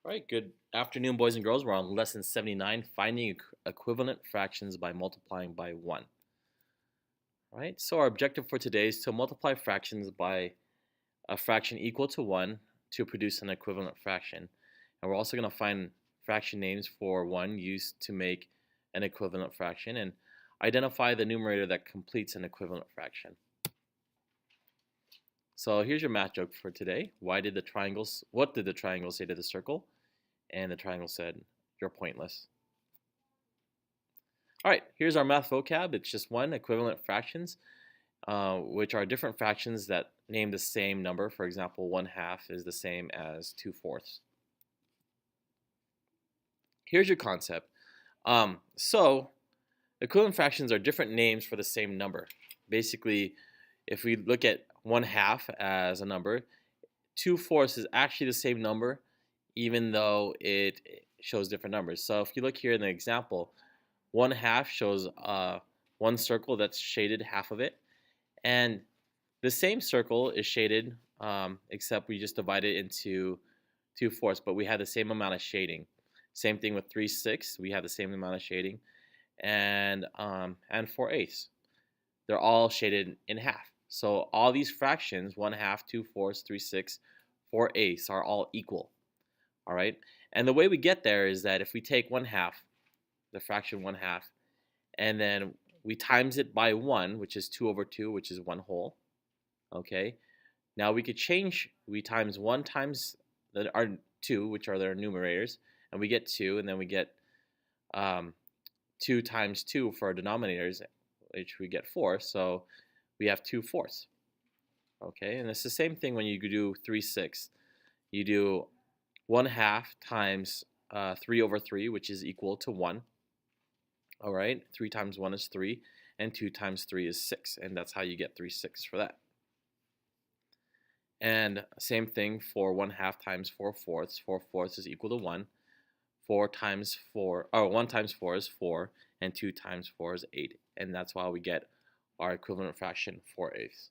All right, good afternoon, boys and girls. We're on lesson 79, finding equivalent fractions by multiplying by 1. All right, so our objective for today is to multiply fractions by a fraction equal to 1 to produce an equivalent fraction. And we're also going to find fraction names for 1 used to make an equivalent fraction and identify the numerator that completes an equivalent fraction. So here's your math joke for today. What did the triangle say to the circle? And the triangle said, "You're pointless." All right, here's our math vocab. It's just one, equivalent fractions, which are different fractions that name the same number. For example, 1/2 is the same as 2/4. Here's your concept. So equivalent fractions are different names for the same number. Basically, if we look at 1/2 as a number, 2/4 is actually the same number, even though it shows different numbers. So if you look here in the example, 1/2 shows one circle that's shaded half of it, and the same circle is shaded, except we just divide it into 2/4, but we have the same amount of shading. Same thing with 3/6, we have the same amount of shading, and 4/8, they're all shaded in half. So all these fractions, 1/2, 2/4, 3/6, 4/8, are all equal. All right, and the way we get there is that if we take 1/2, the fraction 1/2, and then we times it by 1, which is 2/2, which is 1 whole. Okay, now we times 1 times our 2, which are their numerators, and we get 2, and then we get 2 times 2 for our denominators, which we get 4, so we have 2/4. Okay, and it's the same thing when you do 3/6. You do 1/2 times 3/3, which is equal to 1. All right, 3 times 1 is 3, and 2 times 3 is 6, and that's how you get 3/6 for that. And same thing for 1/2 times 4/4. 4/4 is equal to 1. 1 times 4 is 4, and 2 times 4 is 8, and that's why we get our equivalent fraction 4/8.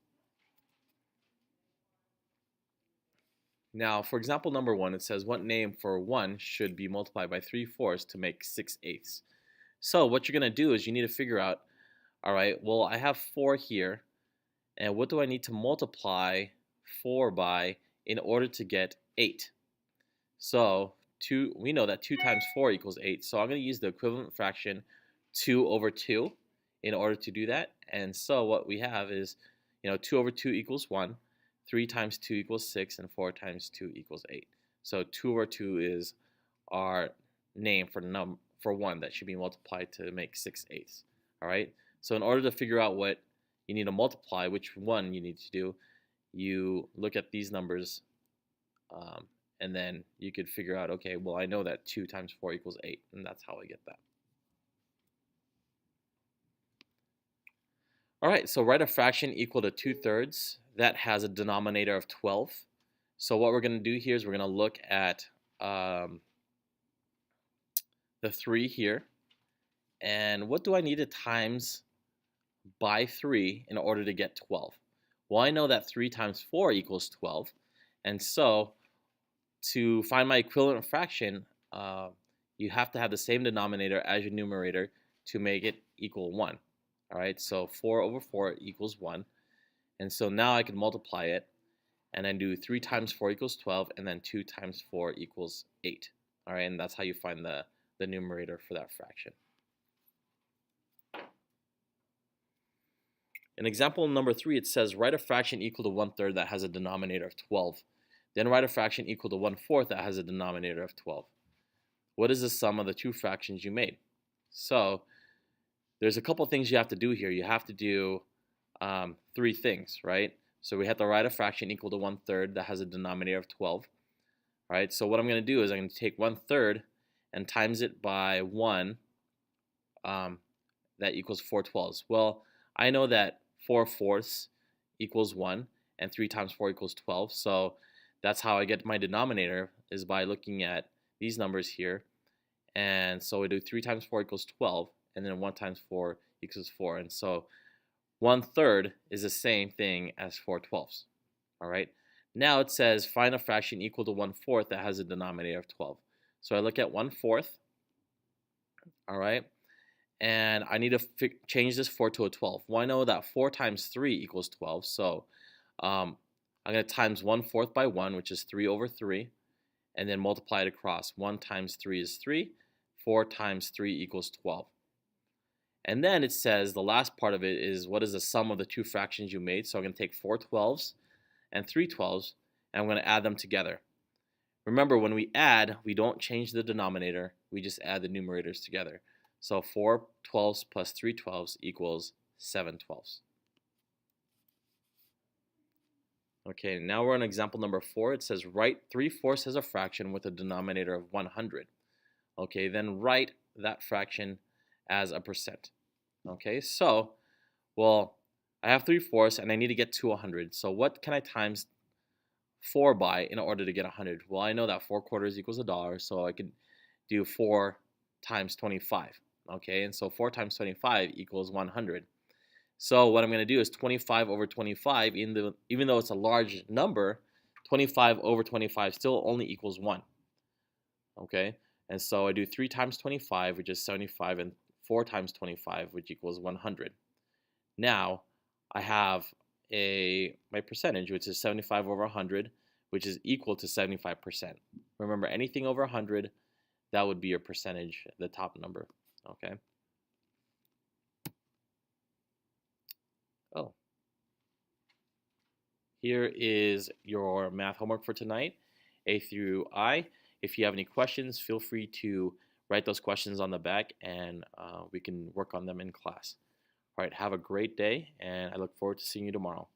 Now, for example number 1, it says, what name for 1 should be multiplied by 3/4 to make 6/8? So what you're going to do is you need to figure out, all right, well, I have 4 here, and what do I need to multiply 4 by in order to get 8? So we know that 2 times 4 equals 8, so I'm going to use the equivalent fraction 2/2 in order to do that. And so what we have is, 2/2 equals 1, 3 times 2 equals 6, and 4 times 2 equals 8. So 2/2 is our name for 1 that should be multiplied to make 6/8. All right. So in order to figure out what you need to multiply, which one you need to do, you look at these numbers, and then you could figure out, okay, well, I know that 2 times 4 equals 8, and that's how I get that. All right, so write a fraction equal to 2/3 that has a denominator of 12. So what we're going to do here is we're going to look at the 3 here. And what do I need to times by 3 in order to get 12? Well, I know that 3 times 4 equals 12. And so to find my equivalent fraction, you have to have the same denominator as your numerator to make it equal 1. All right, so 4/4 equals 1. And so now I can multiply it, and then do 3 times 4 equals 12, and then 2 times 4 equals 8. All right, and that's how you find the numerator for that fraction. In example number 3, it says, write a fraction equal to 1/3 that has a denominator of 12. Then write a fraction equal to 1/4 that has a denominator of 12. What is the sum of the two fractions you made? So there's a couple things you have to do here. You have to do 3 things, right? So we have to write a fraction equal to 1/3 that has a denominator of 12. All right, so what I'm going to do is I'm going to take 1/3 and times it by 1, that equals 4/12. Well, I know that 4/4 equals 1, and 3 times 4 equals 12. So that's how I get my denominator, is by looking at these numbers here. And so we do 3 times 4 equals 12, and then 1 times 4 equals 4. And so 1/3 is the same thing as 4/12. All right. Now it says find a fraction equal to 1/4 that has a denominator of 12. So I look at 1/4, all right, and I need to change this 4 to a 12. Well, I know that 4 times 3 equals 12, so um, I'm going to times 1/4 by 1, which is 3 over 3, and then multiply it across. 1 times 3 is 3, 4 times 3 equals 12. And then it says the last part of it is what is the sum of the two fractions you made. So I'm going to take 4 12s and 3 12s, and I'm going to add them together. Remember, when we add, we don't change the denominator, we just add the numerators together. So 4 12s plus 3 12s equals 7 12s. Okay, now we're on example number 4. It says write 3/4 as a fraction with a denominator of 100. Okay, then write that fraction as a percent. Okay, so, well, I have 3/4 and I need to get to 100. So what can I times 4 by in order to get 100? Well, I know that 4/4 equals $1, so I could do 4 times 25. Okay, and so 4 times 25 equals 100. So what I'm going to do is 25 over 25, even though it's a large number, 25 over 25 still only equals 1. Okay, and so I do 3 times 25, which is 75, and 4 times 25, which equals 100. Now I have my percentage, which is 75 over 100, which is equal to 75%. Remember, anything over 100, that would be your percentage, the top number. Okay. Oh, here is your math homework for tonight, A through I. If you have any questions, feel free to write those questions on the back, and we can work on them in class. All right, have a great day, and I look forward to seeing you tomorrow.